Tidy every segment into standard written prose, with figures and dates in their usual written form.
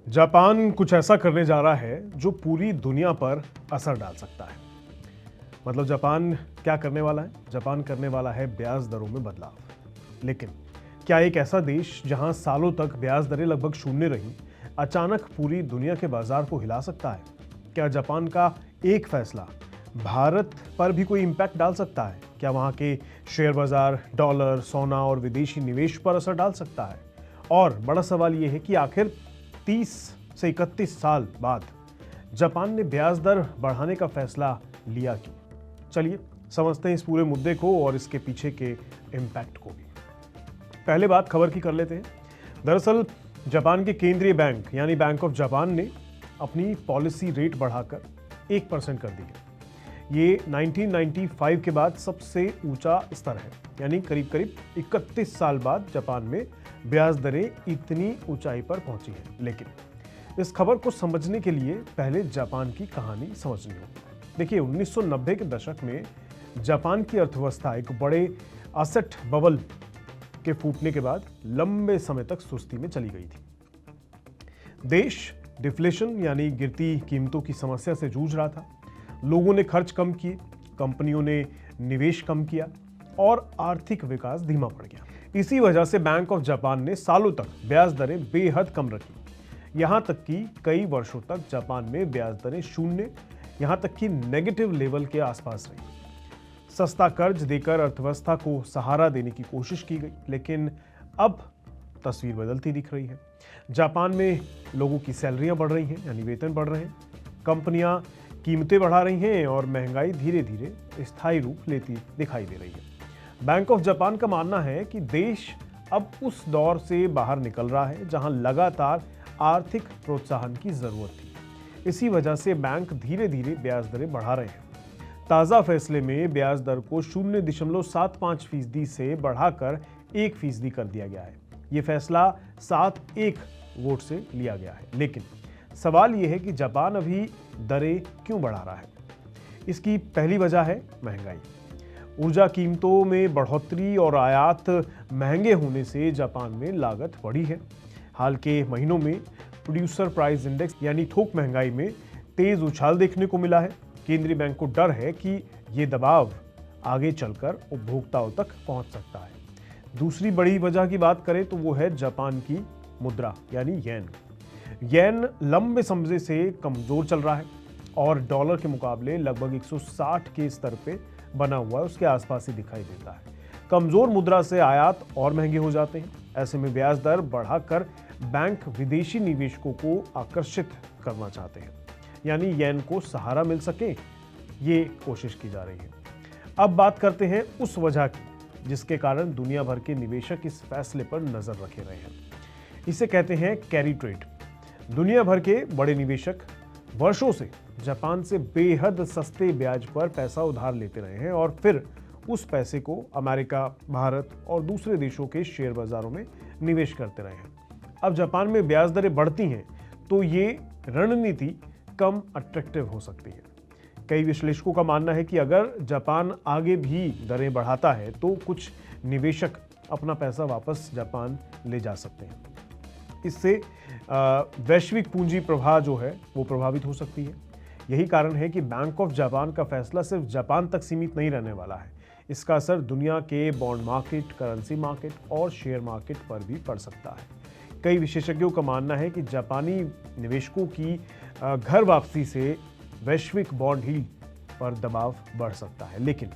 Japan कुछ ऐसा करने जा रहा है जो पूरी दुनिया पर असर डाल सकता है। मतलब जापान क्या करने वाला है? जापान करने वाला है ब्याज दरों में बदलाव। लेकिन क्या एक ऐसा देश जहां सालों तक ब्याज दरें लगभग शून्य रही, अचानक पूरी दुनिया के बाजार को हिला सकता है? क्या जापान का एक फैसला भारत पर भी कोई इंपैक्ट डाल सकता है? क्या वहां के शेयर बाजार, डॉलर, सोना और विदेशी निवेश पर असर डाल सकता है? और बड़ा सवाल यह है कि आखिर 30 से 31 साल बाद जापान ने ब्याज दर बढ़ाने का फैसला लिया क्यों? चलिए समझते हैं इस पूरे मुद्दे को और इसके पीछे के इम्पैक्ट को भी। पहले बात खबर की कर लेते हैं। दरअसल जापान के केंद्रीय बैंक यानी बैंक ऑफ जापान ने अपनी पॉलिसी रेट बढ़ाकर 1% कर दी है। ये 1995 के बाद सबसे ऊंचा स्तर है, यानी करीब करीब 31 साल बाद जापान में ब्याज दरें इतनी ऊंचाई पर पहुंची हैं। लेकिन इस खबर को समझने के लिए पहले जापान की कहानी समझनी होगी। देखिए 1990 के दशक में जापान की अर्थव्यवस्था एक बड़े असेट बबल के फूटने के बाद लंबे समय तक सुस्ती में चली गई थी। देश डिफ्लेशन यानी गिरती कीमतों की समस्या से जूझ रहा था। लोगों ने खर्च कम किए, कंपनियों ने निवेश कम किया और आर्थिक विकास धीमा पड़ गया। इसी वजह से बैंक ऑफ जापान ने सालों तक ब्याज दरें बेहद कम रखी। यहां तक कि कई वर्षों तक जापान में ब्याज दरें शून्य, यहां तक कि नेगेटिव लेवल के आसपास रही। सस्ता कर्ज देकर अर्थव्यवस्था को सहारा देने की कोशिश की गई, लेकिन अब तस्वीर बदलती दिख रही है। जापान में लोगों की सैलरियां बढ़ रही हैं, यानी वेतन बढ़ रहे हैं, कंपनियां कीमतें बढ़ा रही हैं और महंगाई धीरे धीरे स्थायी रूप लेती दिखाई दे रही है। बैंक ऑफ जापान का मानना है कि देश अब उस दौर से बाहर निकल रहा है जहां लगातार आर्थिक प्रोत्साहन की जरूरत थी। इसी वजह से बैंक धीरे धीरे ब्याज दरें बढ़ा रहे हैं। ताज़ा फैसले में ब्याज दर को 0.75% से बढ़ाकर 1% कर दिया गया है। ये फैसला 7-1 वोट से लिया गया है। लेकिन सवाल यह है कि जापान अभी दरें क्यों बढ़ा रहा है? इसकी पहली वजह है महंगाई। ऊर्जा कीमतों में बढ़ोतरी और आयात महंगे होने से जापान में लागत बढ़ी है। हाल के महीनों में प्रोड्यूसर प्राइस इंडेक्स यानी थोक महंगाई में तेज उछाल देखने को मिला है। केंद्रीय बैंक को डर है कि ये दबाव आगे चलकर उपभोक्ताओं तक पहुंच सकता है। दूसरी बड़ी वजह की बात करें तो वो है जापान की मुद्रा यानी येन। येन लंबे समय से कमजोर चल रहा है और डॉलर के मुकाबले लगभग 160 के स्तर पे बना हुआ है, उसके आसपास ही दिखाई देता है। कमजोर मुद्रा से आयात और महंगे हो जाते हैं। ऐसे में ब्याज दर बढ़ाकर बैंक विदेशी निवेशकों को आकर्षित करना चाहते हैं, यानी येन को सहारा मिल सके, ये कोशिश की जा रही है। अब बात करते हैं उस वजह की जिसके कारण दुनिया भर के निवेशक इस फैसले पर नजर रखे रहे हैं। इसे कहते हैं कैरी ट्रेड। दुनिया भर के बड़े निवेशक वर्षों से जापान से बेहद सस्ते ब्याज पर पैसा उधार लेते रहे हैं और फिर उस पैसे को अमेरिका, भारत और दूसरे देशों के शेयर बाजारों में निवेश करते रहे हैं। अब जापान में ब्याज दरें बढ़ती हैं तो ये रणनीति कम अट्रैक्टिव हो सकती है। कई विश्लेषकों का मानना है कि अगर जापान आगे भी दरें बढ़ाता है तो कुछ निवेशक अपना पैसा वापस जापान ले जा सकते हैं। इससे वैश्विक पूंजी प्रवाह जो है वो प्रभावित हो सकती है। यही कारण है कि बैंक ऑफ जापान का फैसला सिर्फ जापान तक सीमित नहीं रहने वाला है। इसका असर दुनिया के बॉन्ड मार्केट, करेंसी मार्केट और शेयर मार्केट पर भी पड़ सकता है। कई विशेषज्ञों का मानना है कि जापानी निवेशकों की घर वापसी से वैश्विक बॉन्ड यील्ड पर दबाव बढ़ सकता है। लेकिन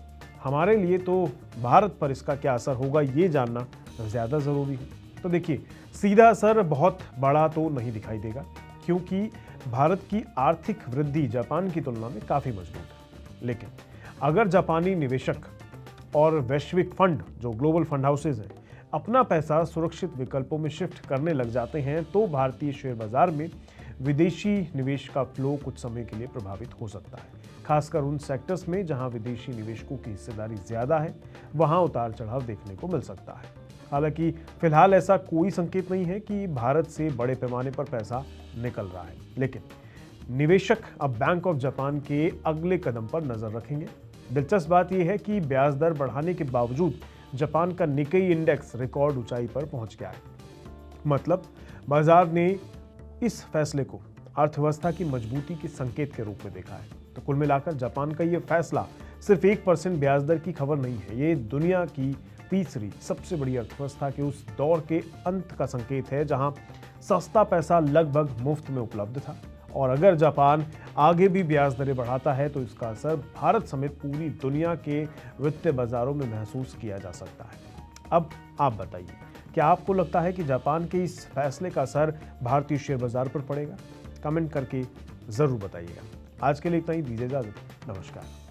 हमारे लिए तो भारत पर इसका क्या असर होगा ये जानना ज़्यादा ज़रूरी है। तो देखिए, सीधा असर बहुत बड़ा तो नहीं दिखाई देगा क्योंकि भारत की आर्थिक वृद्धि जापान की तुलना में काफ़ी मजबूत है। लेकिन अगर जापानी निवेशक और वैश्विक फंड जो ग्लोबल फंड हाउसेज हैं अपना पैसा सुरक्षित विकल्पों में शिफ्ट करने लग जाते हैं तो भारतीय शेयर बाजार में विदेशी निवेश का फ्लो कुछ समय के लिए प्रभावित हो सकता है। खासकर उन सेक्टर्स में जहां विदेशी निवेशकों की हिस्सेदारी ज़्यादा है, वहां उतार चढ़ाव देखने को मिल सकता है। हालांकि फिलहाल ऐसा कोई संकेत नहीं है कि भारत से बड़े पैमाने पर पैसा निकल रहा है। लेकिन निवेशक अब बैंक ऑफ जापान के अगले कदम पर नजर रखेंगे। दिलचस्प बात यह है कि ब्याज दर बढ़ाने के बावजूद जापान का निक्केई इंडेक्स रिकॉर्ड ऊंचाई पर पहुंच गया है। मतलब बाजार ने इस फैसले को अर्थव्यवस्था की मजबूती के संकेत के रूप में देखा है। तो कुल मिलाकर जापान का ये फैसला सिर्फ 1% ब्याज दर की खबर नहीं है, ये दुनिया की तीसरी सबसे बड़ी अर्थव्यवस्था के उस दौर के अंत का संकेत है जहां सस्ता पैसा लगभग मुफ्त में उपलब्ध था। और अगर जापान आगे भी ब्याज दरें बढ़ाता है तो इसका असर भारत समेत पूरी दुनिया के वित्तीय बाजारों में महसूस किया जा सकता है। अब आप बताइए, क्या आपको लगता है कि जापान के इस फैसले का असर भारतीय शेयर बाजार पर पड़ेगा? कमेंट करके जरूर बताइएगा। आज के लिए इतना ही, दीजिए इजाजत। नमस्कार।